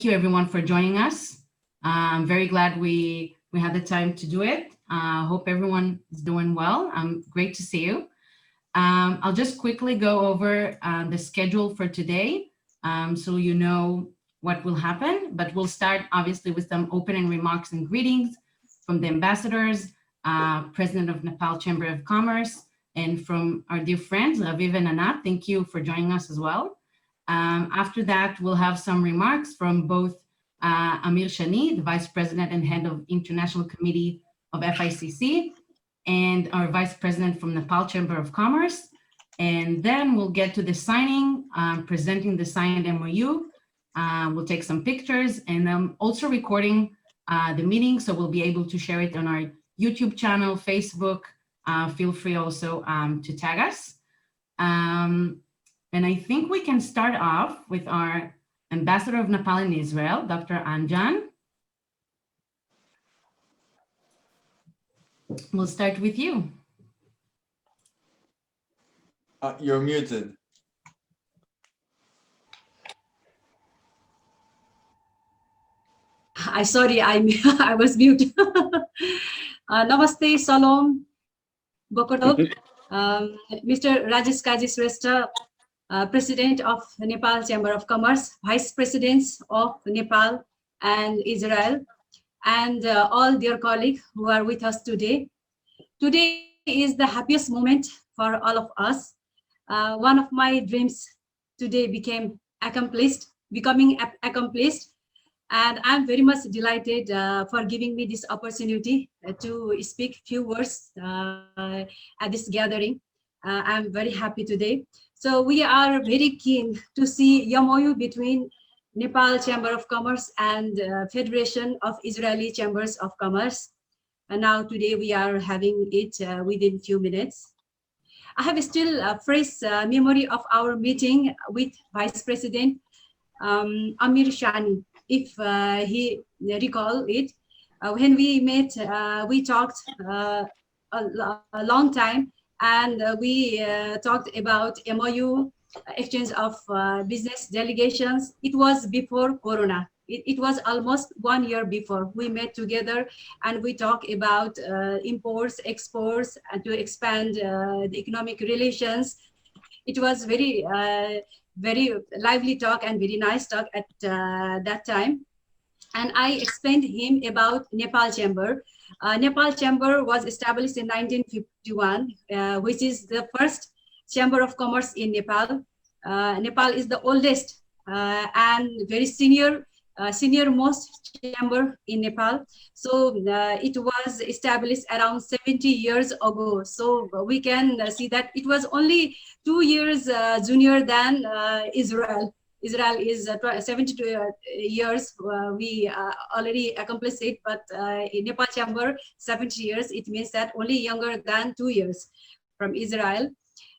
you everyone for joining us. I'm very glad we had the time to do it. Hope everyone is doing well. Great to see you. I'll just quickly go over the schedule for today so you know what will happen, but we'll start obviously with some opening remarks and greetings from the ambassadors, President of Nepal Chamber of Commerce, and from our dear friends, Raviv and Anat. Thank you for joining us as well. After that, we'll have some remarks from both Amir Shani, the Vice President and Head of International Committee of FICC, and our Vice President from Nepal Chamber of Commerce. And then we'll get to the signing, presenting the signed MoU. We'll take some pictures, and I'm also recording the meeting, so we'll be able to share it on our YouTube channel, Facebook. Feel free also to tag us. And I think we can start off with our Ambassador of Nepal and Israel, Dr. Anjan. We'll start with you. You're muted. Sorry, I was muted. Namaste, Salom, Bokorov, Mr. Rajesh Kaji Shrestha, President of Nepal Chamber of Commerce, Vice Presidents of Nepal and Israel, and all dear colleagues who are with us today. Today is the happiest moment for all of us. One of my dreams today becoming accomplished, and I'm very much delighted for giving me this opportunity to speak few words at this gathering. I'm very happy today. So we are very keen to see MoU between Nepal Chamber of Commerce and Federation of Israeli Chambers of Commerce. And now today we are having it within few minutes. I have still a fresh memory of our meeting with Vice President Amir Shani. If he recall it, when we met, we talked a long time, and we talked about MoU, exchange of business delegations. It was before Corona. It was almost 1 year before we met together, and we talked about imports, exports, and to expand the economic relations. It was very lively talk and very nice talk at that time. And I explained him about Nepal Chamber. Nepal Chamber was established in 1951, which is the first Chamber of Commerce in Nepal. Nepal is the oldest and very senior-most chamber in Nepal. So it was established around 70 years ago. So we can see that it was only 2 years junior than Israel. Israel is 72 years. We already accomplished it, but in Nepal Chamber, 70 years, it means that only younger than 2 years from Israel.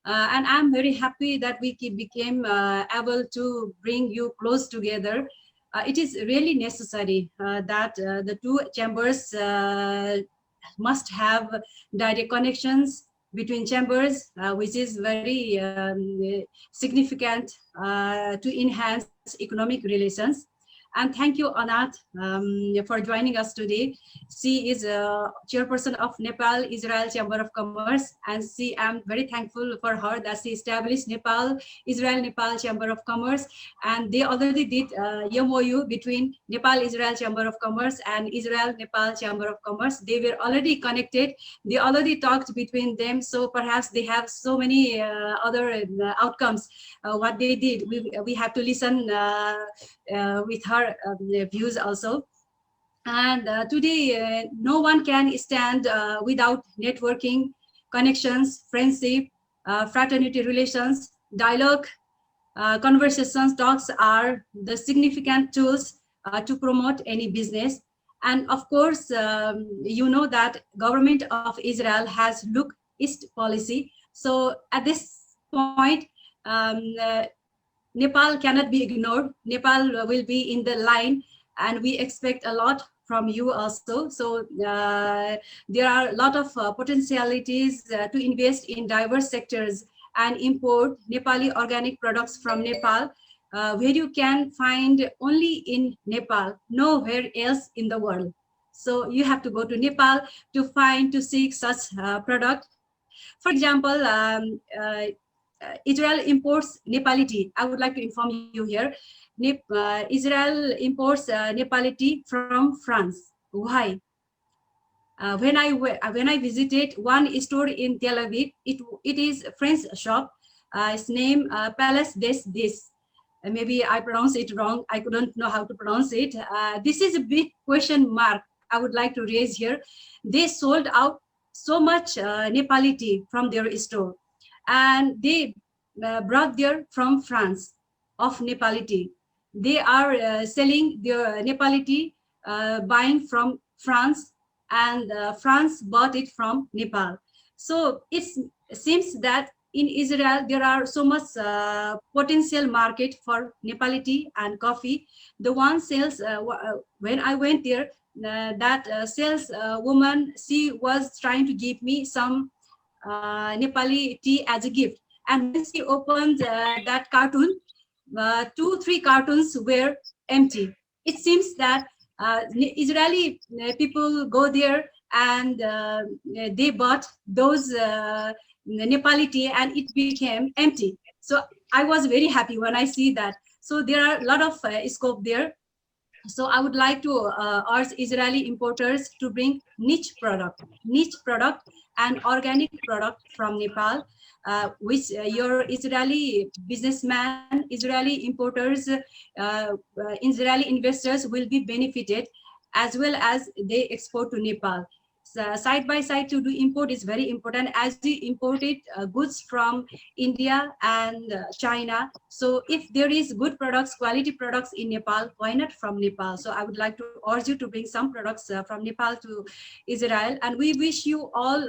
And I'm very happy that we became able to bring you close together. It is really necessary that the two chambers must have direct connections between chambers, which is very significant to enhance economic relations. And thank you, Anat, for joining us today. She is a chairperson of Nepal Israel Chamber of Commerce, and I'm very thankful for her that she established Nepal Chamber of Commerce, and they already did MoU between Nepal Israel Chamber of Commerce and Israel Nepal Chamber of Commerce. They were already connected. They already talked between them. So perhaps they have so many other outcomes. What they did, we have to listen with her views also. And today, no one can stand without networking, connections, friendship, fraternity relations, dialogue, conversations, talks are the significant tools to promote any business. And of course, you know that government of Israel has look east policy. So at this point, Nepal cannot be ignored. Nepal will be in the line, and we expect a lot from you also. So there are a lot of potentialities to invest in diverse sectors and import Nepali organic products from Nepal where you can find only in Nepal, nowhere else in the world. So you have to go to Nepal to seek such product. For example, Israel imports Nepali tea. I would like to inform you here. Israel imports Nepali tea from France. Why? When I visited one store in Tel Aviv, it is a French shop. Its name Palace des. Maybe I pronounce it wrong. I couldn't know how to pronounce it. This is a big question mark I would like to raise here. They sold out so much Nepali tea from their store, and they brought there from France of Nepali tea. They are selling their Nepali tea, buying from France, and France bought it from Nepal. So it seems that in Israel, there are so much potential market for Nepali tea and coffee. The one sales, when I went there, that sales woman, she was trying to give me some Nepali tea as a gift. And when she opened that cartoon, 2-3 cartons were empty. It seems that Israeli people go there and they bought those Nepali tea and it became empty. So I was very happy when I see that. So there are a lot of scope there. So I would like to urge Israeli importers to bring niche product and organic product from Nepal, which your Israeli businessman, Israeli importers, Israeli investors will be benefited, as well as they export to Nepal. So side by side to do import is very important, as we imported goods from India and China. So if there is good products, quality products in Nepal, why not from Nepal? So I would like to urge you to bring some products from Nepal to Israel. And we wish you all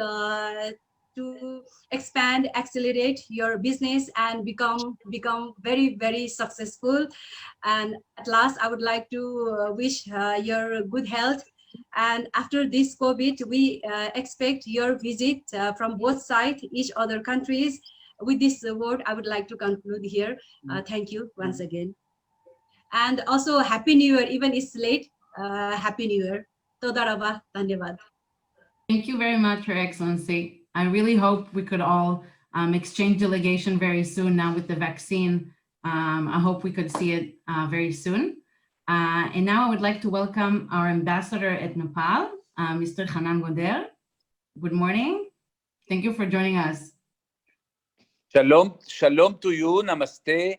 to expand, accelerate your business and become very, very successful. And at last, I would like to wish your good health. And after this COVID, we expect your visit from both sides, each other countries. With this word, I would like to conclude here. Thank you once again. And also, Happy New Year, even it's late. Happy New Year. Toda raba, dhanyavad. Thank you very much, Your Excellency. I really hope we could all exchange delegation very soon now with the vaccine. I hope we could see it very soon. And now I would like to welcome our ambassador at Nepal, Mr. Hanan Goder. Good morning. Thank you for joining us. Shalom, shalom to you, namaste.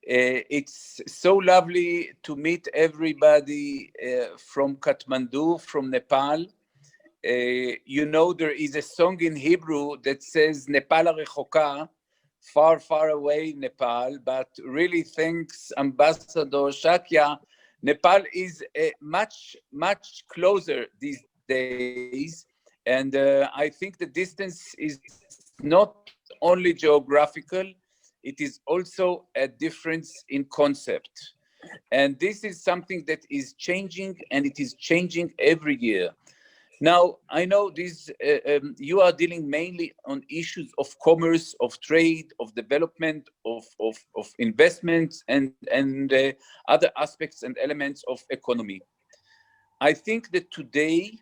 It's so lovely to meet everybody from Kathmandu, from Nepal. You know, there is a song in Hebrew that says Nepal Rechoka, far, far away Nepal, but really thanks Ambassador Shakya, Nepal is much, much closer these days. And I think the distance is not only geographical, it is also a difference in concept. And this is something that is changing, and it is changing every year. Now, I know this, you are dealing mainly on issues of commerce, of trade, of development, of investments, and other aspects and elements of economy. I think that today,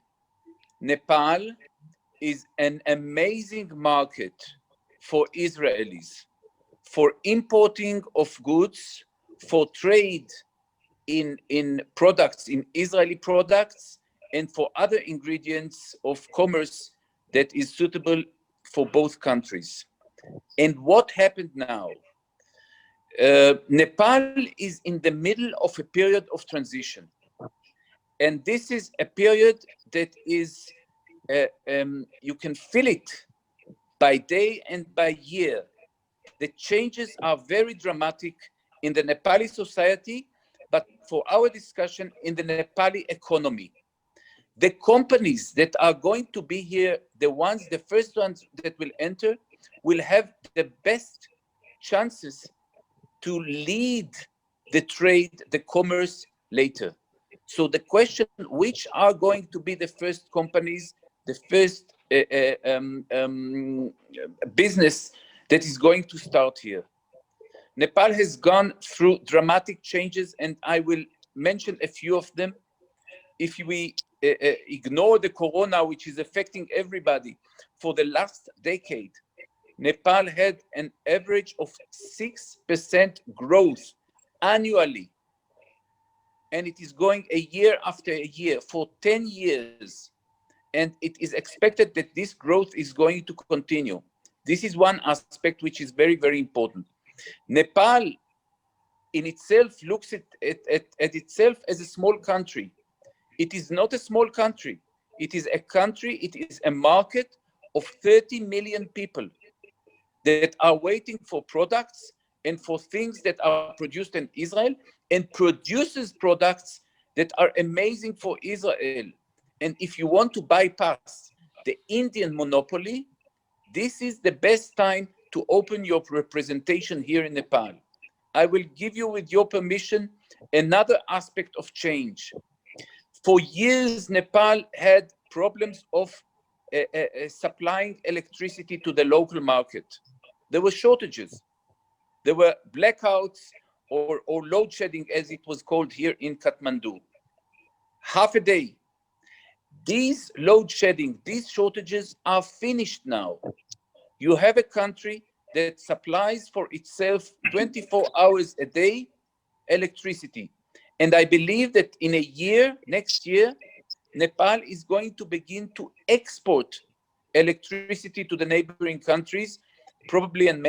Nepal is an amazing market for Israelis, for importing of goods, for trade in products, in Israeli products, and for other ingredients of commerce that is suitable for both countries. And what happened now? Nepal is in the middle of a period of transition. And this is a period that is, you can feel it by day and by year. The changes are very dramatic in the Nepali society, but for our discussion, in the Nepali economy. The companies that are going to be here, the first ones that will enter, will have the best chances to lead the trade, the commerce later. So the question, which are going to be the first companies, the first business that is going to start here? Nepal has gone through dramatic changes, and I will mention a few of them. If we ignore the corona, which is affecting everybody, for the last decade, Nepal had an average of 6% growth annually. And it is going a year after a year for 10 years. And it is expected that this growth is going to continue. This is one aspect which is very, very important. Nepal in itself looks at itself as a small country. It is not a small country. It is a country, it is a market of 30 million people that are waiting for products and for things that are produced in Israel, and produces products that are amazing for Israel. And if you want to bypass the Indian monopoly, this is the best time to open your representation here in Nepal. I will give you, with your permission, another aspect of change. For years, Nepal had problems of supplying electricity to the local market. There were shortages. There were blackouts or load shedding, as it was called here in Kathmandu. Half a day. These load shedding, these shortages are finished now. You have a country that supplies for itself 24 hours a day electricity. And I believe that in a year, next year, Nepal is going to begin to export electricity to the neighboring countries, probably and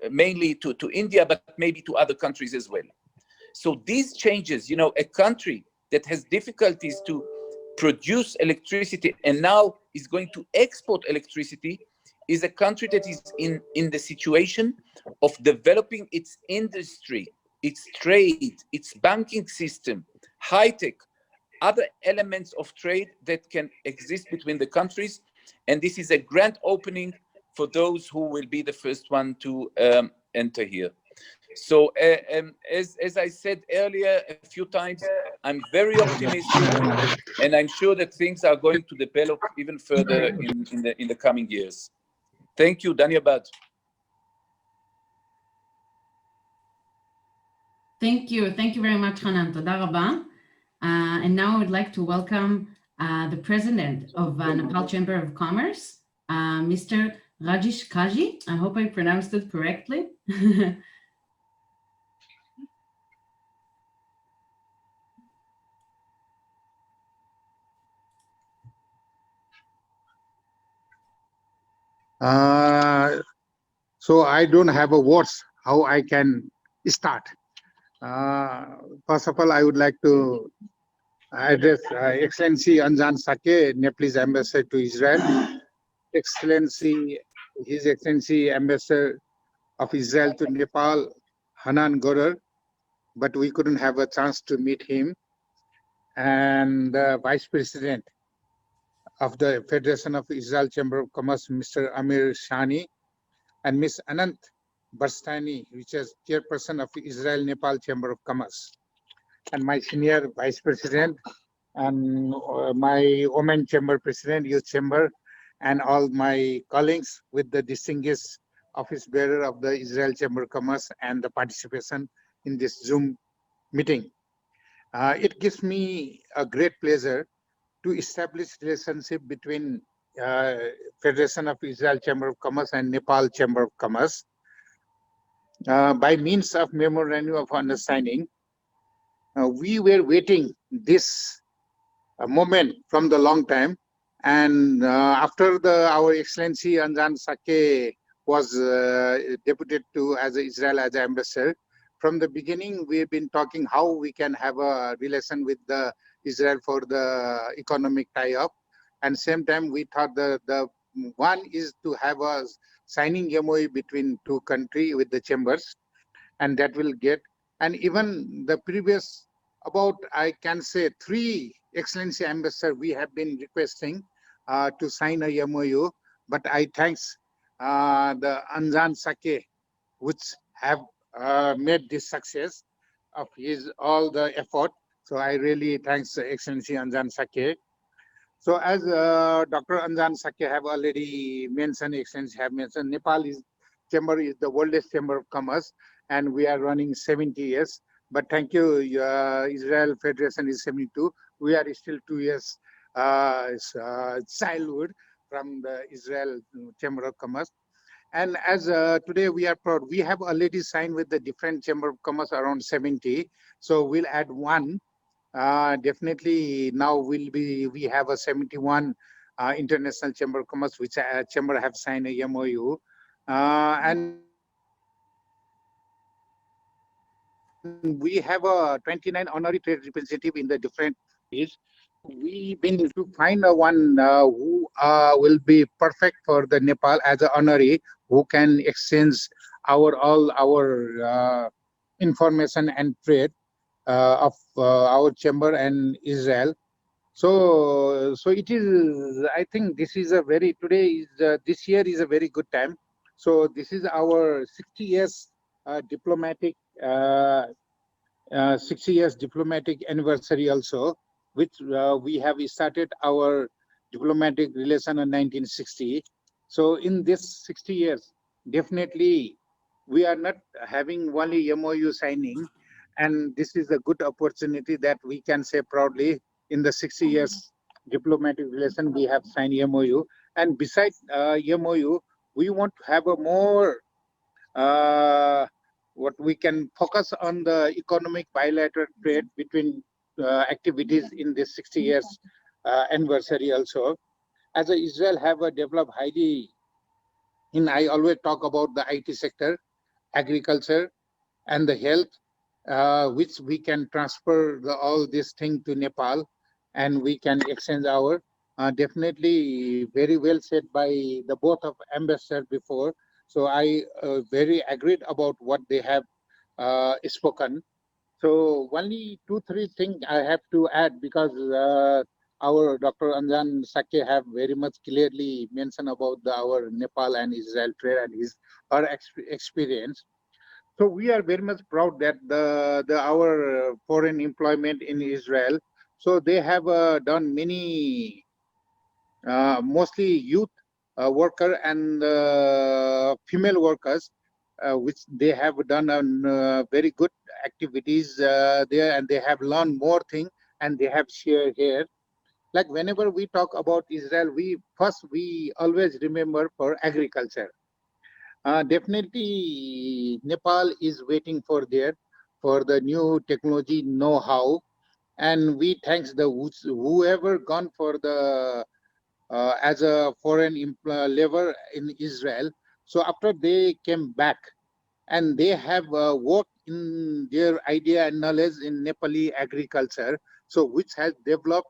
mainly to India, but maybe to other countries as well. So these changes, a country that has difficulties to produce electricity and now is going to export electricity, is a country that is in the situation of developing its industry, its trade, its banking system, high-tech, other elements of trade that can exist between the countries. And this is a grand opening for those who will be the first one to enter here. So as I said earlier a few times, I'm very optimistic, and I'm sure that things are going to develop even further in the coming years. Thank you, Dhanyabad. Thank you. Thank you very much, Hanan. Toda rabba. And now I would like to welcome the president of Nepal Chamber of Commerce, Mr. Rajesh Kaji. I hope I pronounced it correctly. So I don't have a words how I can start. First of all, I would like to address Excellency Anjan Shakya, Nepalese Ambassador to Israel. His Excellency Ambassador of Israel to Nepal, Hanan Goder, but we couldn't have a chance to meet him. And the Vice President of the Federation of Israel Chamber of Commerce, Mr. Amir Shani, and Ms. Anant Barstani, which is chairperson of Israel Nepal Chamber of Commerce, and my senior vice president, and my women chamber president, youth chamber, and all my colleagues with the distinguished office bearer of the Israel Chamber of Commerce and the participation in this Zoom meeting. It gives me a great pleasure to establish relationship between Federation of Israel Chamber of Commerce and Nepal Chamber of Commerce by means of Memorandum of Understanding. We were waiting this moment from the long time, and after our Excellency Anjan Shakya was deputed to as Israel as ambassador, from the beginning we've been talking how we can have a relation with the Israel for the economic tie-up. And same time, we thought the one is to have a signing MoU between two countries with the chambers, and that will get. And even the previous, about I can say 3 Excellency Ambassador, we have been requesting to sign a MoU, but I thanks the Anjan Shakya, which have made this success of his all the effort. So I really thanks Excellency Anjan Shakya. So as Dr. Anjan Shakya have already mentioned, Excellency have mentioned, Nepal Chamber is the world's chamber of commerce, and we are running 70 years. But thank you, Israel Federation is 72. We are still 2 years childhood from the Israel Chamber of Commerce. And as today we are proud, we have already signed with the different Chamber of Commerce around 70. So we'll add one. Definitely now we have a 71 International Chamber of Commerce, which Chamber have signed a MoU. And we have a 29 honorary trade representative in the different countries. We've been to find one who will be perfect for the Nepal as an honorary, who can exchange all our information and trade of our chamber and Israel. So it is. I think this is a very today is this year is a very good time. So this is our 60 years diplomatic. 60 years diplomatic anniversary also, which we have started our diplomatic relation in 1960. So in this 60 years, definitely we are not having only MOU signing, and this is a good opportunity that we can say proudly in the 60 years diplomatic relation we have signed MOU. And besides MOU, we want to have a more uh, what we can focus on the economic bilateral trade between activities in this 60 years anniversary also. As Israel have developed highly I always talk about the IT sector, agriculture, and the health, which we can transfer all this thing to Nepal, and we can exchange our definitely very well said by the both of ambassadors before. So I very agreed about what they have spoken. So only 2-3 things I have to add, because our Dr. Anjan Shakya have very much clearly mentioned about our Nepal and Israel trade and her experience. So we are very much proud that our foreign employment in Israel. So they have done many, mostly youth worker and female workers, which they have done very good activities there, and they have learned more things, and they have shared here. Like whenever we talk about Israel, we always remember for agriculture. Definitely, Nepal is waiting for the new technology know-how, and we thanks whoever gone for the as a foreign labor in Israel. So after they came back, and they have worked in their idea and knowledge in Nepali agriculture, so which has developed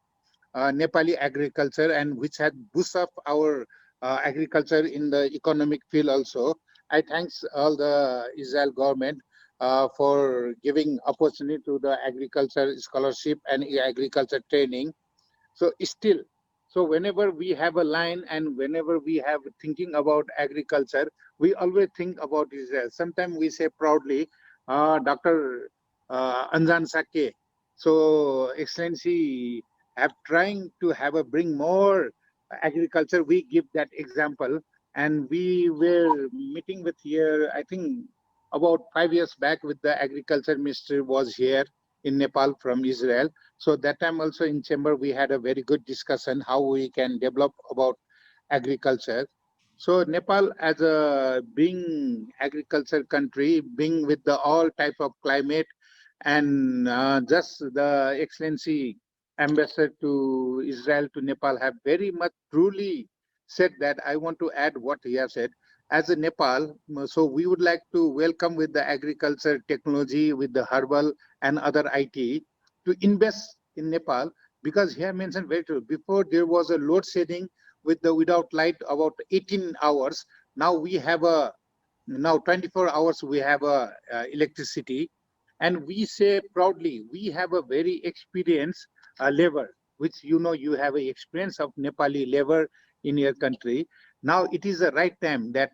Nepali agriculture, and which had boost up our agriculture in the economic field also. I thanks all the Israel government for giving opportunity to the agriculture scholarship and agriculture training. So still, so whenever we have a line and whenever we have thinking about agriculture, we always think about Israel. Sometimes we say proudly, Dr. Anjan Shakya. So Excellency have trying to have a bring more agriculture. We give that example, and we were meeting with here, I think about 5 years back, with the agriculture minister was here in Nepal from Israel. So that time also in chamber we had a very good discussion how we can develop about agriculture. So Nepal as a being agriculture country, being with the all type of climate, and just the Excellency Ambassador to Israel to Nepal have very much truly said that. I want to add what he has said. As a Nepal, so we would like to welcome with the agriculture technology, with the herbal and other IT, to invest in Nepal, because here mentioned very true. Before there was a load shedding with the without light about 18 hours. Now we have a now 24 hours we have a electricity, and we say proudly we have a very experienced labor, which you have a experience of Nepali labor in your country. Now it is the right time that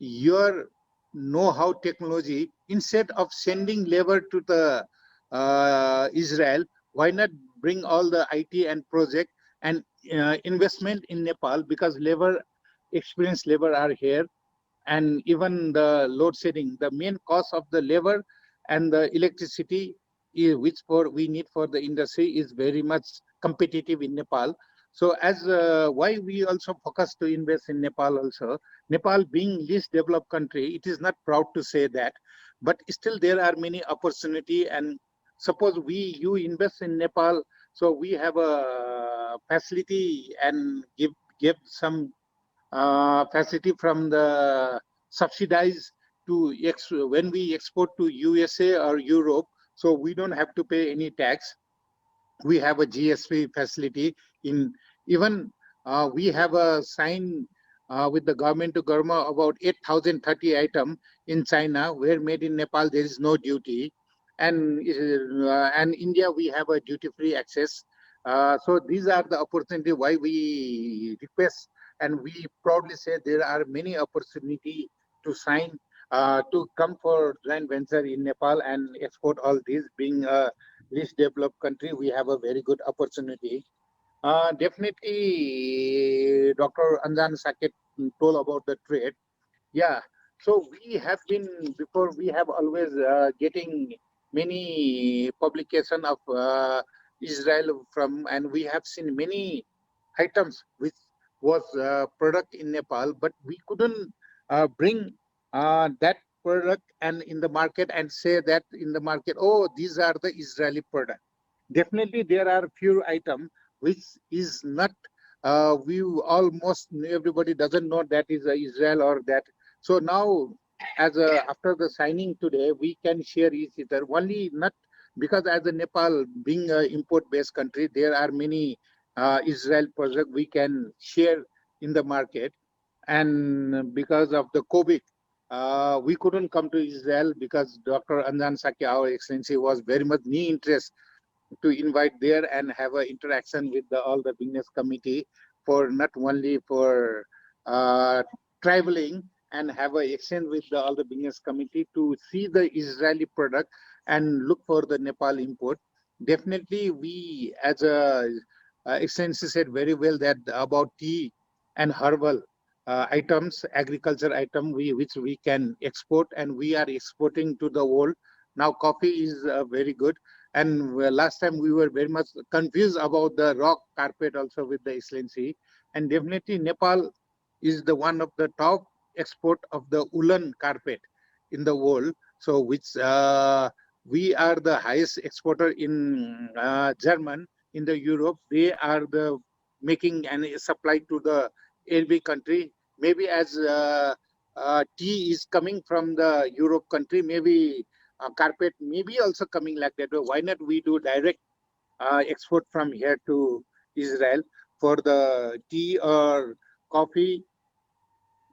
your know-how technology, instead of sending labor to the Israel, why not bring all the IT and project and investment in Nepal, because experienced labor are here, and even the load shedding. The main cost of the labor and the electricity, which we need for the industry, is very much competitive in Nepal. So as why we also focus to invest in Nepal also. Nepal being least developed country, it is not proud to say that, but still there are many opportunity. And suppose you invest in Nepal, so we have a facility and give some facility from the subsidized to when we export to USA or Europe, so we don't have to pay any tax. We have a GSP facility in even we have a sign with the government to government about 8,030 item in China where made in Nepal there is no duty, and India we have a duty free access. So these are the opportunity why we request, and we proudly say there are many opportunity to sign to come for joint venture in Nepal and export all these. Being a least developed country, we have a very good opportunity. Definitely, Dr. Anjan Shakya told about the trade. Yeah. So we have been before. We have always getting many publication of Israel from, and we have seen many items which was product in Nepal, but we couldn't bring that product and in the market and say that in the market, oh, these are the Israeli product. Definitely, there are few items which is not. We almost everybody doesn't know that is Israel or that. So now, as after the signing today, we can share each other. Only not because as a Nepal being an import-based country, there are many Israel project we can share in the market. And because of the COVID, we couldn't come to Israel because Dr. Anjan Shakya, our excellency, was very much knee interest to invite there and have an interaction with all the business committee for not only for traveling and have an exchange with all the business committee to see the Israeli product and look for the Nepal import. Definitely, we as a excellency said very well that about tea and herbal items, agriculture item, which we can export, and we are exporting to the world. Now coffee is very good. And last time we were very much confused about the rock carpet also with the excellency. And definitely Nepal is the one of the top export of the woolen carpet in the world. So which we are the highest exporter in German, in the Europe. They are the making and supply to the every country. Maybe as tea is coming from the Europe country, maybe carpet maybe also coming like that. Why not we do direct export from here to Israel for the tea or coffee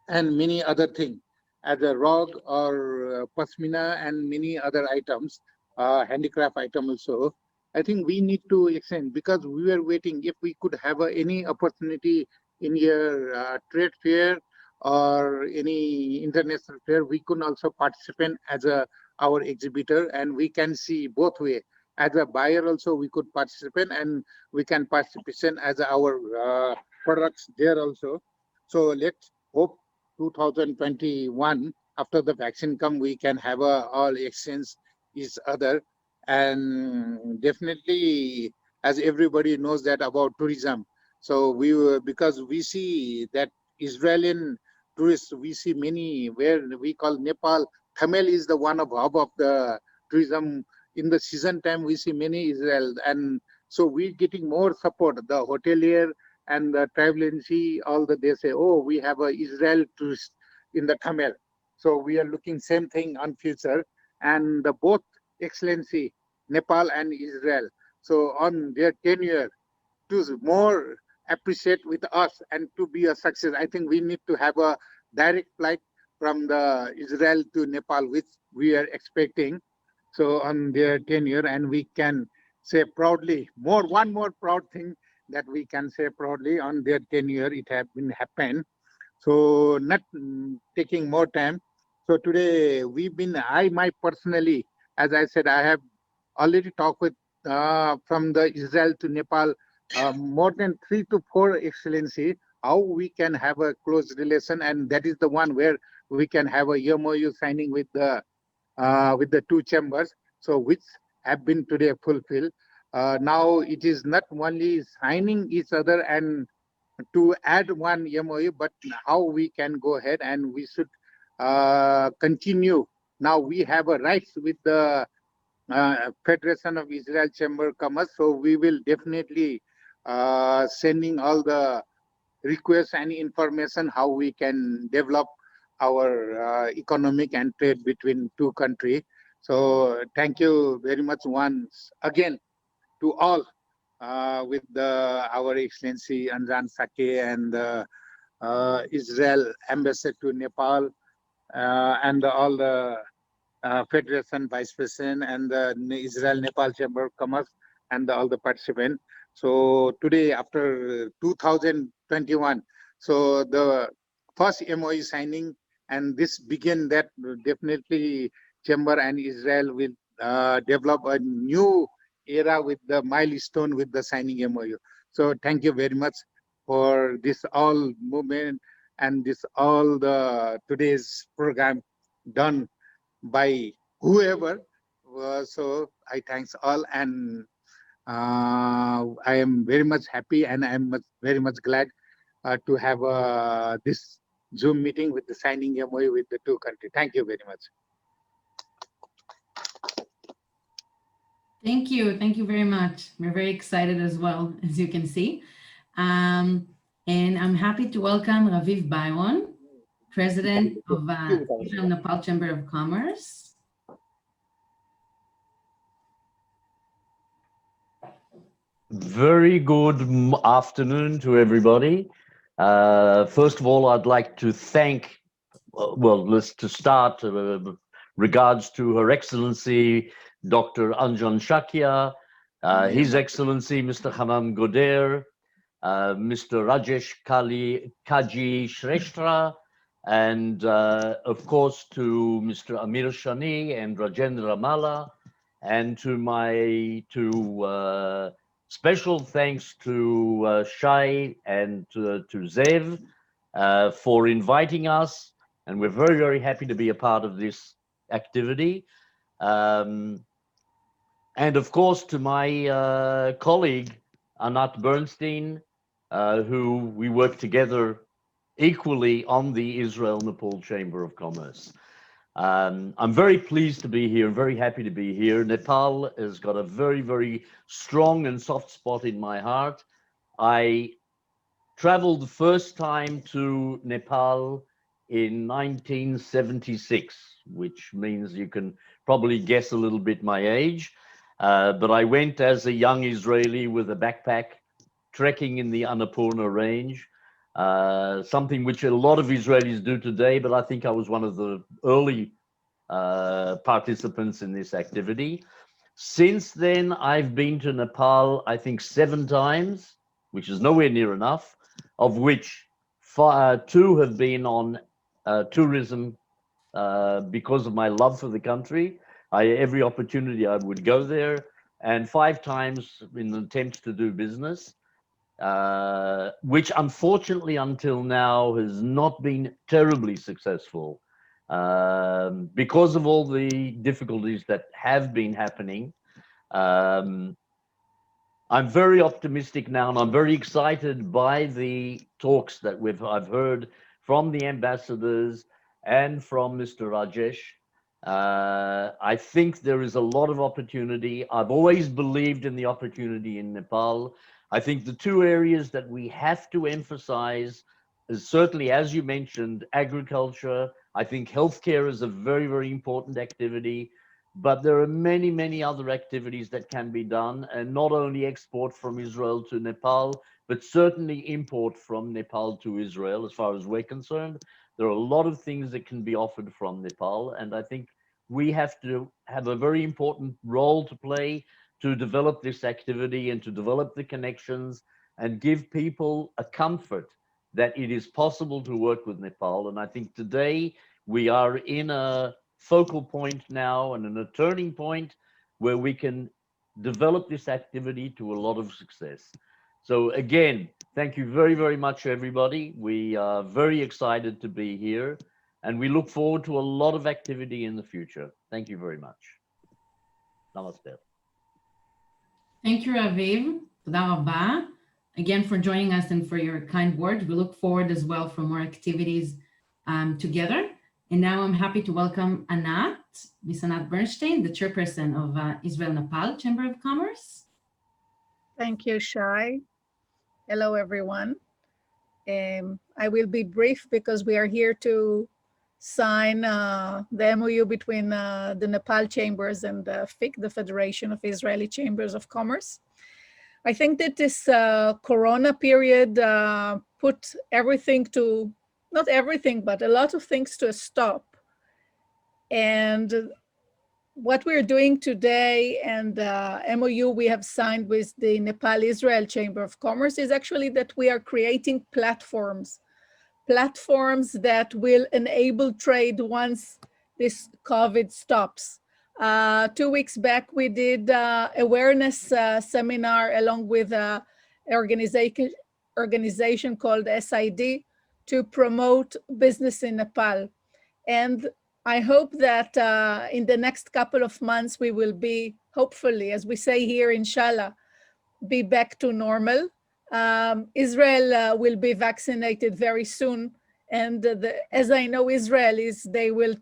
and many other things as a rug or pasmina and many other items, handicraft item also. I think we need to extend because we were waiting if we could have any opportunity in your trade fair or any international fair, we could also participate as our exhibitor, and we can see both way. As a buyer also we could participate, and we can participate as our products there also. So let's hope 2021 after the vaccine come we can have all exchange each other. And definitely, as everybody knows that about tourism, so we were because we see that Israeli tourists, we see many where we call Nepal Tamil is the one of hub of the tourism. In the season time we see many Israel, and so we getting more support the hotelier and the travel agency, all that they say, oh, we have a Israel tourist in the Tamil. So we are looking same thing on future. And the both excellency, Nepal and Israel. So on their tenure, to more appreciate with us and to be a success, I think we need to have a direct flight from the Israel to Nepal, which we are expecting. So on their tenure, and we can say proudly, one more proud thing that we can say proudly on their tenure, it have been happened. So not taking more time. So today I personally, as I said, I have already talked with from the Israel to Nepal, more than 3 to 4 excellency, how we can have a close relation, and that is the one where we can have a MoU signing with the two chambers, so which have been today fulfilled. Now it is not only signing each other and to add one MoU, but how we can go ahead and we should continue. Now we have a rights with the Federation of Israel Chamber of Commerce, so we will definitely sending all the requests and information how we can develop our economic and trade between two countries. So thank you very much once again to all with our Excellency Anjan Shakya and the Israel Ambassador to Nepal and all the Federation Vice President and the Israel Nepal Chamber of Commerce and all the participants. So today, after 2021, so the first MoU signing, and this begin that definitely Chamber and Israel will develop a new era with the milestone with the signing MoU. So thank you very much for this all movement and this all the today's program done by whoever. So I thanks all, and I am very much happy and I am very much glad to have this Zoom meeting with the signing MoU with the two countries. Thank you very much. Thank you. Thank you very much. We're very excited as well, as you can see. And I'm happy to welcome Raviv Byron, President of Israel Nepal Chamber of Commerce. Very good afternoon to everybody. First of all, I'd like to thank, regards to Her Excellency, Dr. Anjan Shakya, His Excellency, Mr. Hanan Goder, Mr. Rajesh Kaji Shrestha, and of course to Mr. Amir Shani and Rajendra Malla, and to special thanks to Shai and to Zev for inviting us, and we're very, very happy to be a part of this activity. And of course to my colleague, Anat Bernstein, who we work together equally on the Israel-Nepal Chamber of Commerce. I'm very pleased to be here, very happy to be here. Nepal has got a very, very strong and soft spot in my heart. I traveled the first time to Nepal in 1976, which means you can probably guess a little bit my age. But I went as a young Israeli with a backpack, trekking in the Annapurna range, something which a lot of Israelis do today, but I think I was one of the early participants in this activity. Since then, I've been to Nepal, I think 7 times, which is nowhere near enough, of which 2 have been on tourism because of my love for the country. Every opportunity I would go there, and 5 times in an attempt to do business, which unfortunately until now has not been terribly successful because of all the difficulties that have been happening. I'm very optimistic now, and I'm very excited by the talks that I've heard from the ambassadors and from Mr. Rajesh. I think there is a lot of opportunity. I've always believed in the opportunity in Nepal. I think the 2 areas that we have to emphasize is certainly, as you mentioned, agriculture. I think healthcare is a very, very important activity, but there are many, many other activities that can be done, and not only export from Israel to Nepal, but certainly import from Nepal to Israel. As far as we're concerned, there are a lot of things that can be offered from Nepal, and I think we have to have a very important role to play to develop this activity and to develop the connections and give people a comfort that it is possible to work with Nepal. And I think today we are in a focal point now and in a turning point where we can develop this activity to a lot of success. So again, thank you very, very much, everybody. We are very excited to be here. And we look forward to a lot of activity in the future. Thank you very much. Namaste. Thank you, Aviv. Toda rabba. Again, for joining us and for your kind words. We look forward as well for more activities together. And now I'm happy to welcome Anat, Miss Anat Bernstein, the chairperson of Israel-Nepal Chamber of Commerce. Thank you, Shai. Hello, everyone. I will be brief because we are here to sign the MoU between the Nepal Chambers and the FICC, the Federation of Israeli Chambers of Commerce. I think that this Corona period put everything to, not everything, but a lot of things to a stop. And what we're doing today and the MoU we have signed with the Nepal-Israel Chamber of Commerce is actually that we are creating platforms that will enable trade once this COVID stops. 2 weeks back, we did awareness seminar along with an organization called SID to promote business in Nepal. And I hope that in the next couple of months, we will be, hopefully, as we say here, inshallah, be back to normal. Israel will be vaccinated very soon. And as I know Israelis, they will,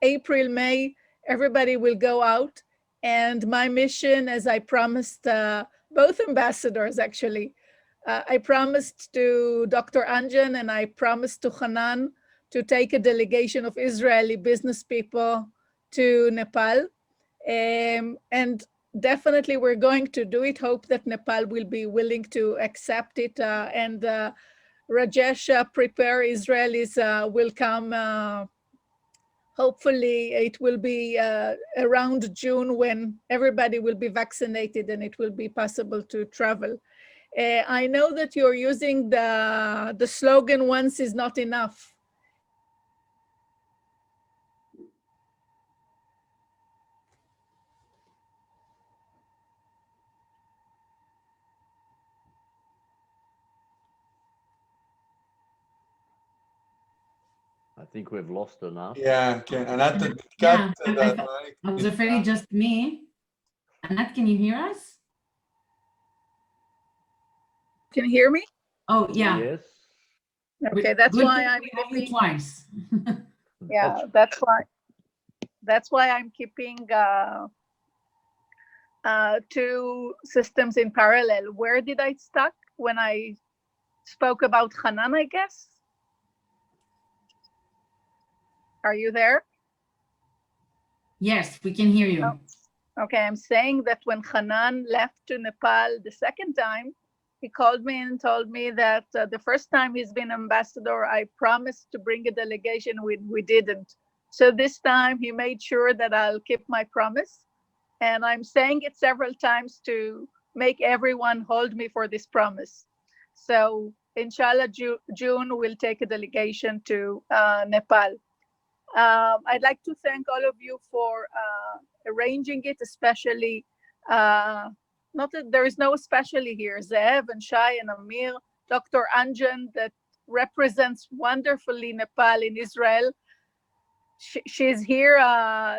April, May, everybody will go out. And my mission, as I promised both ambassadors, actually, I promised to Dr. Anjan and I promised to Hanan to take a delegation of Israeli business people to Nepal. And definitely we're going to do it. Hope that Nepal will be willing to accept it. And Rajesh, prepare Israelis will come. Hopefully it will be around June when everybody will be vaccinated and it will be possible to travel. I know that you're using the slogan, once is not enough. I think we've lost enough. Yeah, can Anat Yeah, cut I was afraid just me. Anat, can you hear us? Can you hear me? Oh, yeah. Yes. Okay, that's Good why to I'm hear you keeping, twice. yeah, that's why I'm keeping two systems in parallel. Where did I stuck when I spoke about Hanan, I guess? Are you there? Yes, we can hear you. Oh, okay, I'm saying that when Hanan left to Nepal the second time, he called me and told me that the first time he's been ambassador, I promised to bring a delegation, we didn't. So this time he made sure that I'll keep my promise. And I'm saying it several times to make everyone hold me for this promise. So inshallah, June we'll take a delegation to Nepal. I'd like to thank all of you for arranging it, especially, not that there is no especially here, Zeev and Shai and Amir, Dr. Anjan that represents wonderfully Nepal in Israel. She's here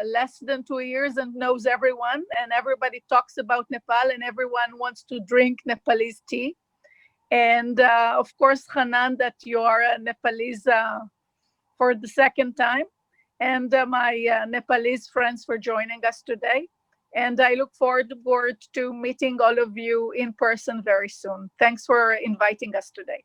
less than 2 years and knows everyone, and everybody talks about Nepal and everyone wants to drink Nepalese tea. And of course, Hanan, that you are a Nepalese for the second time. And my Nepalese friends for joining us today. And I look forward to meeting all of you in person very soon. Thanks for inviting us today.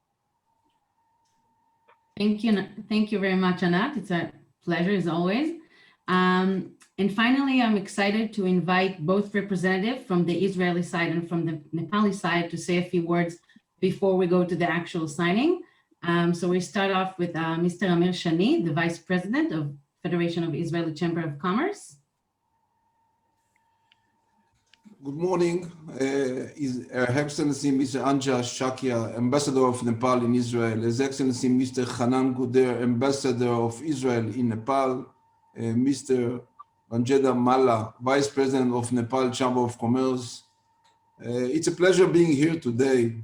Thank you very much, Anat. It's a pleasure as always. And finally, I'm excited to invite both representatives from the Israeli side and from the Nepali side to say a few words before we go to the actual signing. So we start off with Mr. Amir Shani, the Vice President of Federation of Israeli Chamber of Commerce. Good morning, Her Excellency Mr. Anjan Shakya, Ambassador of Nepal in Israel, His Excellency Mr. Hanan Goder, Ambassador of Israel in Nepal, Mr. Rajendra Malla, Vice President of Nepal Chamber of Commerce. It's a pleasure being here today.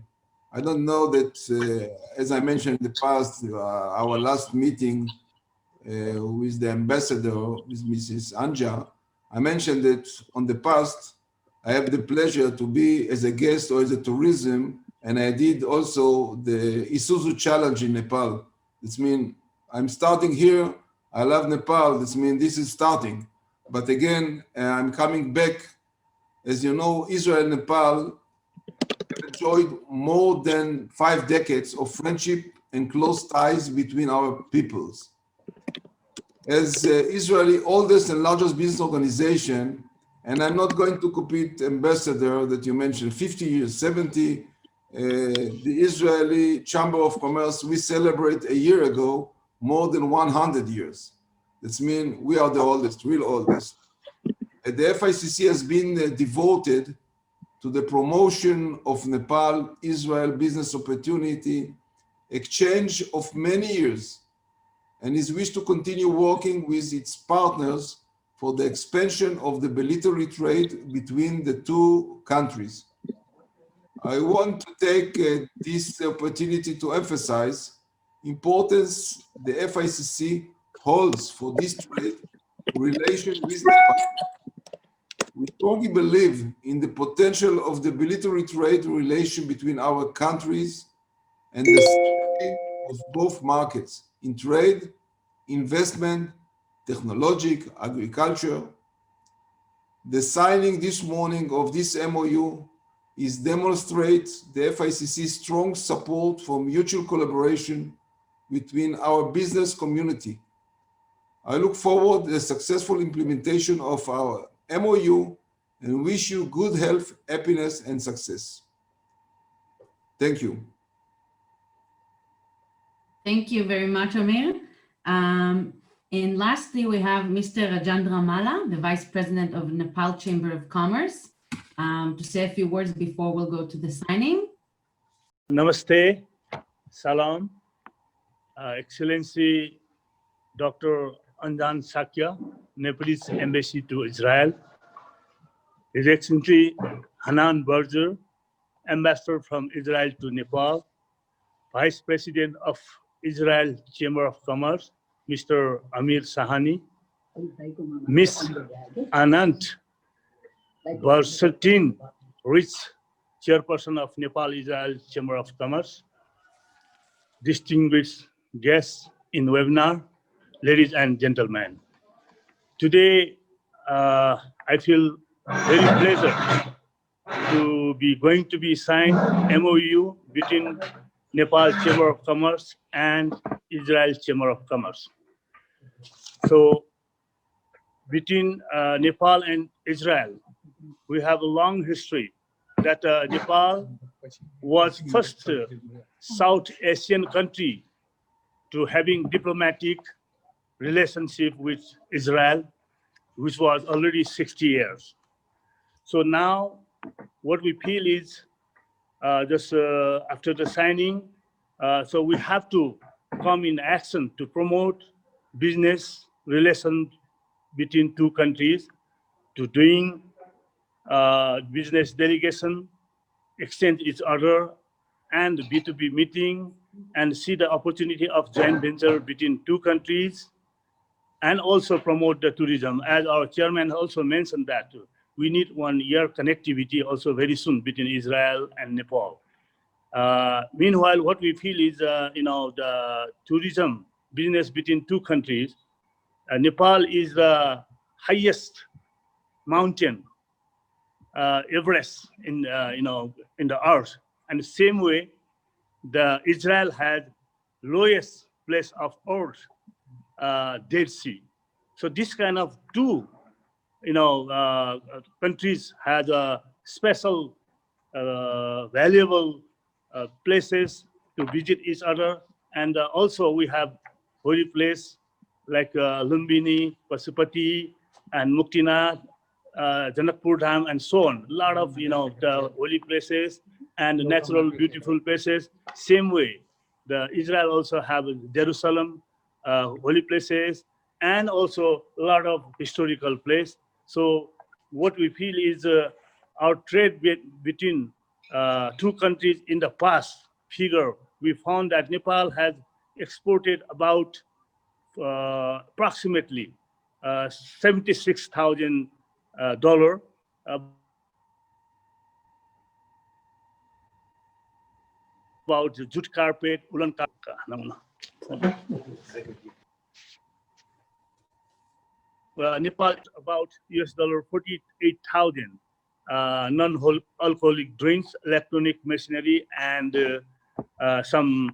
I don't know that, as I mentioned in the past, our last meeting, with the ambassador, with Mrs. Anja, I mentioned that on the past, I have the pleasure to be as a guest or as a tourism, and I did also the Isuzu Challenge in Nepal. This means I'm starting here. I love Nepal. This means this is starting. But again, I'm coming back. As you know, Israel and Nepal have enjoyed more than 5 decades of friendship and close ties between our peoples. As Israeli oldest and largest business organization, and I'm not going to compete ambassador that you mentioned, 50 years, 70, the Israeli Chamber of Commerce, we celebrate a year ago more than 100 years. That means we are the oldest, real oldest. The FICC has been devoted to the promotion of Nepal-Israel business opportunity, exchange of many years, and is wished to continue working with its partners for the expansion of the bilateral trade between the two countries. I want to take this opportunity to emphasize importance the FICC holds for this trade relation with Nepal. We strongly believe in the potential of the bilateral trade relation between our countries and the safety of both markets in trade, investment, technology, agriculture. The signing this morning of this MoU is demonstrates the FICC's strong support for mutual collaboration between our business community. I look forward to the successful implementation of our MoU and wish you good health, happiness, and success. Thank you. Thank you very much, Amir. And lastly, we have Mr. Rajendra Malla, the Vice President of Nepal Chamber of Commerce, to say a few words before we'll go to the signing. Namaste, Salam, Excellency Dr. Anjan Shakya, Nepalese Embassy to Israel, His Excellency Hanan Goder, Ambassador from Israel to Nepal, Vice President of Israel Chamber of Commerce, Mr. Amir Shani, Ms. Anant Barsatin, Rich, Chairperson of Nepal Israel Chamber of Commerce, distinguished guests in webinar, ladies and gentlemen. Today, I feel very pleasure to be going to be signed MoU between Nepal Chamber of Commerce and Israel Chamber of Commerce. So between Nepal and Israel, we have a long history that Nepal was first South Asian country to having diplomatic relationship with Israel, which was already 60 years. So now what we feel is just after the signing, so we have to come in action to promote business relations between two countries, to doing business delegation, exchange each other, and B2B meeting, and see the opportunity of joint venture between two countries, and also promote the tourism. As our chairman also mentioned that we need 1 year connectivity also very soon between Israel and Nepal. Meanwhile, what we feel is, the tourism business between two countries, Nepal is the highest mountain, Everest in the earth, and the same way, the Israel had lowest place of earth, Dead Sea. So this kind of two, countries had a special, valuable places to visit each other, and also we have holy place like Lumbini, Pasupati, and Muktinath, Janakpur Dham, and so on. A lot of the holy places and natural beautiful places. Same way, the Israel also have Jerusalem, holy places, and also a lot of historical place. So what we feel is our trade between two countries in the past figure, we found that Nepal has exported about approximately $76,000 about jute carpet, woolen carpet. Nepal about $48,000 non-alcoholic drinks, electronic machinery, and some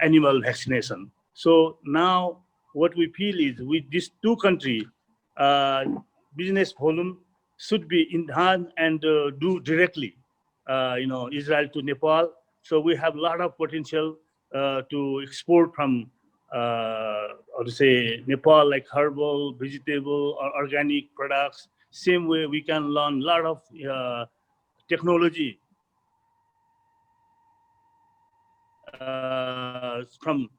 animal vaccination. So now what we feel is with these two countries, business volume should be enhanced and do directly, Israel to Nepal. So we have a lot of potential to export from or to say Nepal, like herbal, vegetable, or organic products. Same way we can learn a lot of technology from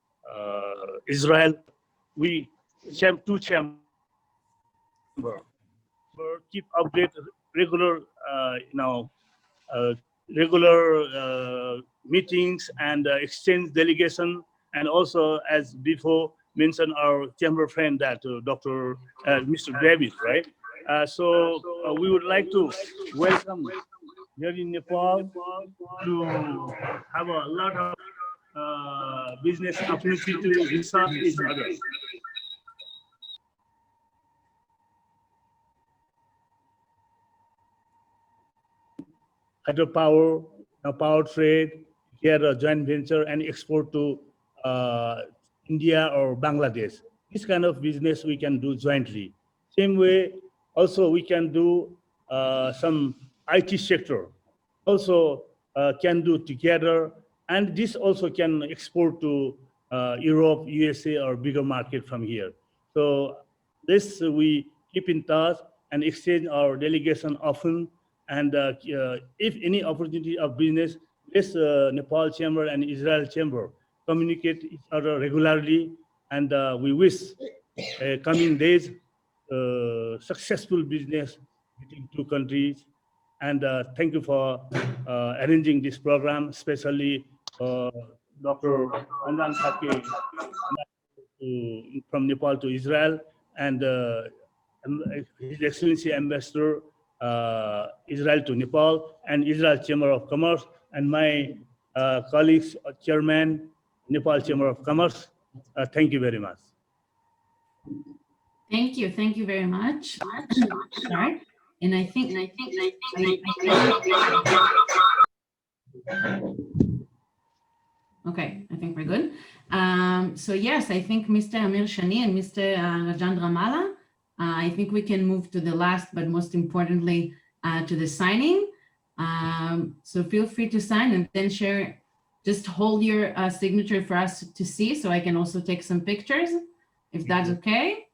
Israel. We have two chambers. Keep update regular, regular meetings and exchange delegation, and also as before mentioned our chamber friend that Dr. Mr. David, right? So we would like to welcome here in Nepal to have a lot of business opportunity to research each other. Hydropower, power trade, here a joint venture and export to India or Bangladesh. This kind of business we can do jointly. Same way, also we can do some IT sector. Also can do together, and this also can export to Europe, USA, or bigger market from here. So this we keep in touch and exchange our delegation often. And if any opportunity of business, this Nepal Chamber and Israel Chamber communicate each other regularly, and we wish coming days successful business between two countries. And thank you for arranging this program, especially Dr. Anjan Shakya from Nepal to Israel, and His Excellency Ambassador Israel to Nepal, and Israel Chamber of Commerce, and my colleagues, Chairman, Nepal Chamber of Commerce. Thank you very much. Thank you very much. Sorry. And I think okay, I think we're good. So yes, I think Mr. Amir Shani and Mr. Rajendra Malla, I think we can move to the last, but most importantly, to the signing. So feel free to sign and then share, just hold your signature for us to see, so I can also take some pictures, if that's okay.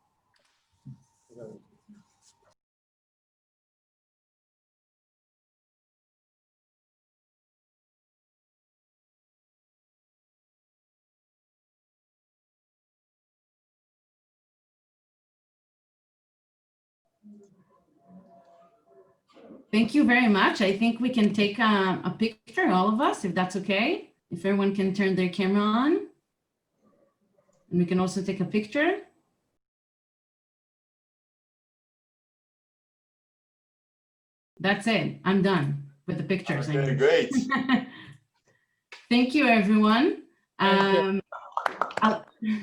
Thank you very much. I think we can take a picture, all of us, if that's okay. If everyone can turn their camera on. And we can also take a picture. That's it. I'm done with the pictures. Okay, great. Thank you, everyone. I'll share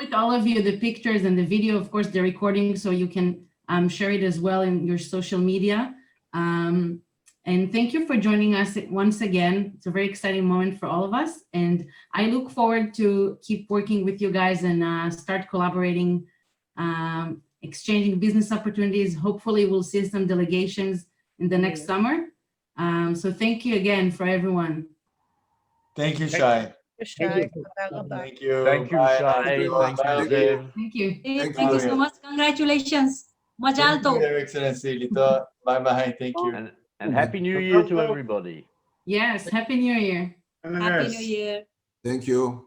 with all of you the pictures and the video, of course, the recording, so you can share it as well in your social media. And thank you for joining us once again. It's a very exciting moment for all of us. And I look forward to keep working with you guys and start collaborating, exchanging business opportunities. Hopefully we'll see some delegations in the next summer. So thank you again for everyone. Thank you, Shai. Shai. Thank you. Thank you, Bye. Shai. Thank you. Thank Bye. you, Dev. Thank you. Thank you so much. Congratulations. Majal Thank you, to. Your Excellency Lito. Bye-bye. Thank you. And Happy New Year to everybody. Yes, Happy New Year. Happy New Year. Thank you.